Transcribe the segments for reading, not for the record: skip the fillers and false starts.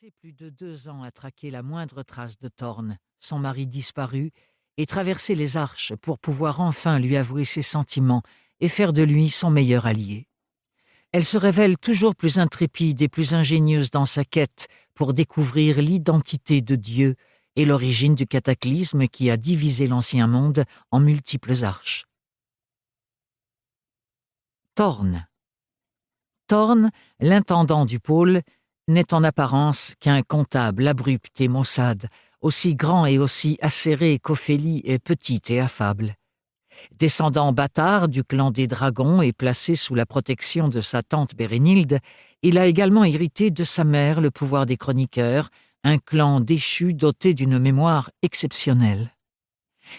passé plus de 2 ans à traquer la moindre trace de Thorn, son mari disparu, et traverser les Arches pour pouvoir enfin lui avouer ses sentiments et faire de lui son meilleur allié. Elle se révèle toujours plus intrépide et plus ingénieuse dans sa quête pour découvrir l'identité de Dieu et l'origine du cataclysme qui a divisé l'ancien monde en multiples arches. Thorn. Thorn, l'intendant du pôle, n'est en apparence qu'un comptable abrupt et maussade, aussi grand et aussi acéré qu'Ophélie est petite et affable. Descendant bâtard du clan des dragons et placé sous la protection de sa tante Bérénilde, il a également hérité de sa mère le pouvoir des chroniqueurs, un clan déchu doté d'une mémoire exceptionnelle.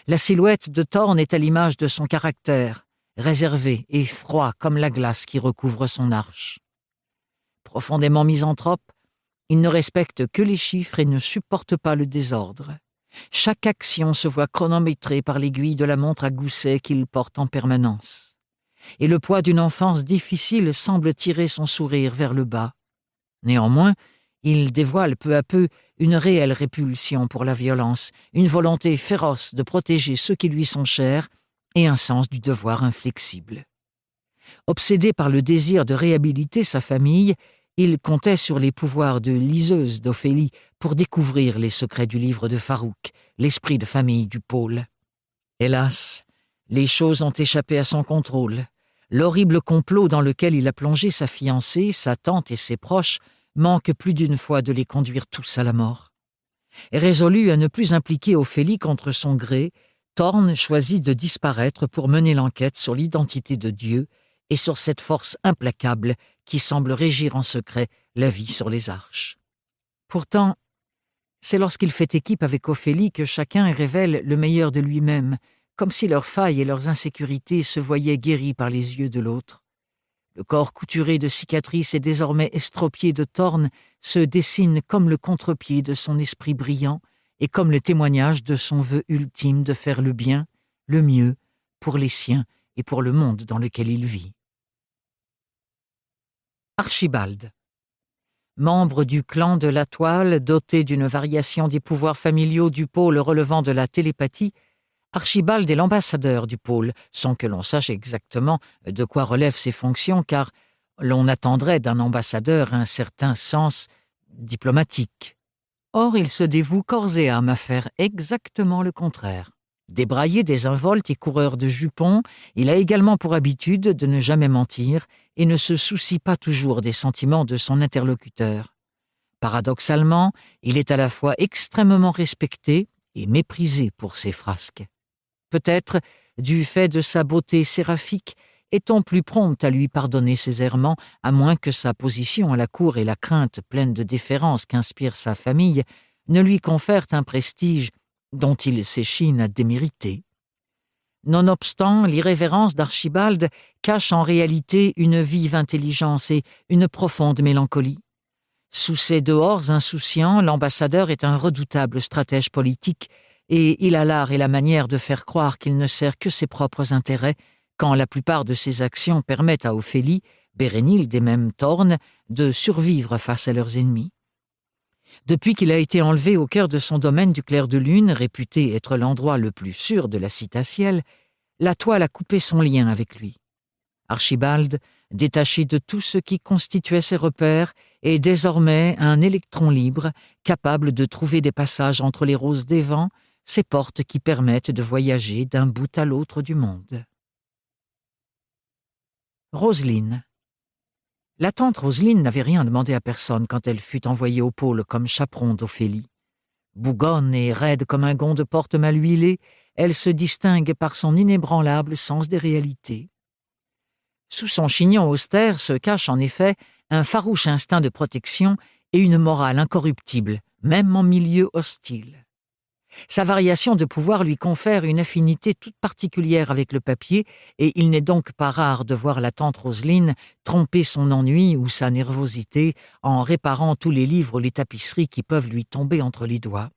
La silhouette de Thorn est à l'image de son caractère, réservé et froid comme la glace qui recouvre son arche. Profondément misanthrope, il ne respecte que les chiffres et ne supporte pas le désordre. Chaque action se voit chronométrée par l'aiguille de la montre à gousset qu'il porte en permanence. Et le poids d'une enfance difficile semble tirer son sourire vers le bas. Néanmoins, il dévoile peu à peu une réelle répulsion pour la violence, une volonté féroce de protéger ceux qui lui sont chers et un sens du devoir inflexible. Obsédé par le désir de réhabiliter sa famille, il comptait sur les pouvoirs de liseuse d'Ophélie pour découvrir les secrets du livre de Farouk, l'esprit de famille du pôle. Hélas, les choses ont échappé à son contrôle. L'horrible complot dans lequel il a plongé sa fiancée, sa tante et ses proches manque plus d'une fois de les conduire tous à la mort. Résolu à ne plus impliquer Ophélie contre son gré, Thorn choisit de disparaître pour mener l'enquête sur l'identité de Dieu et sur cette force implacable qui semble régir en secret la vie sur les arches. Pourtant, c'est lorsqu'il fait équipe avec Ophélie que chacun révèle le meilleur de lui-même, comme si leurs failles et leurs insécurités se voyaient guéries par les yeux de l'autre. Le corps couturé de cicatrices et désormais estropié de Thorn se dessine comme le contre-pied de son esprit brillant et comme le témoignage de son vœu ultime de faire le bien, le mieux, pour les siens et pour le monde dans lequel il vit. Archibald. Membre du clan de la Toile, doté d'une variation des pouvoirs familiaux du pôle relevant de la télépathie, Archibald est l'ambassadeur du pôle, sans que l'on sache exactement de quoi relèvent ses fonctions, car l'on attendrait d'un ambassadeur un certain sens diplomatique. Or, il se dévoue corps et âme à faire exactement le contraire. Débraillé désinvolte et coureur de jupons, il a également pour habitude de ne jamais mentir et ne se soucie pas toujours des sentiments de son interlocuteur. Paradoxalement, il est à la fois extrêmement respecté et méprisé pour ses frasques. Peut-être, du fait de sa beauté séraphique, est-on plus prompt à lui pardonner ses errements, à moins que sa position à la cour et la crainte pleine de déférence qu'inspire sa famille ne lui confèrent un prestige dont il s'échine à démériter. Nonobstant, l'irrévérence d'Archibald cache en réalité une vive intelligence et une profonde mélancolie. Sous ses dehors insouciants, l'ambassadeur est un redoutable stratège politique et il a l'art et la manière de faire croire qu'il ne sert que ses propres intérêts quand la plupart de ses actions permettent à Ophélie, Bérénilde et même Thorn de survivre face à leurs ennemis. Depuis qu'il a été enlevé au cœur de son domaine du clair de lune, réputé être l'endroit le plus sûr de la citatielle, la Toile a coupé son lien avec lui. Archibald, détaché de tout ce qui constituait ses repères, est désormais un électron libre, capable de trouver des passages entre les roses des vents, ces portes qui permettent de voyager d'un bout à l'autre du monde. Roseline. La tante Roseline n'avait rien demandé à personne quand elle fut envoyée au pôle comme chaperon d'Ophélie. Bougonne et raide comme un gond de porte mal huilé, elle se distingue par son inébranlable sens des réalités. Sous son chignon austère se cache en effet un farouche instinct de protection et une morale incorruptible, même en milieu hostile. Sa variation de pouvoir lui confère une affinité toute particulière avec le papier et il n'est donc pas rare de voir la tante Roseline tromper son ennui ou sa nervosité en réparant tous les livres ou les tapisseries qui peuvent lui tomber entre les doigts.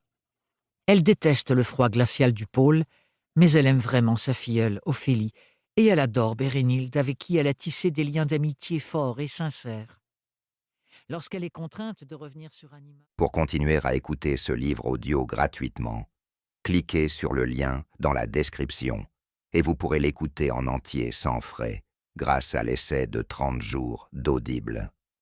Elle déteste le froid glacial du pôle, mais elle aime vraiment sa filleule, Ophélie, et elle adore Bérénilde avec qui elle a tissé des liens d'amitié forts et sincères. lorsqu'elle est contrainte de revenir sur Anima. Pour continuer à écouter ce livre audio gratuitement, cliquez sur le lien dans la description et vous pourrez l'écouter en entier sans frais grâce à l'essai de 30 jours d'Audible.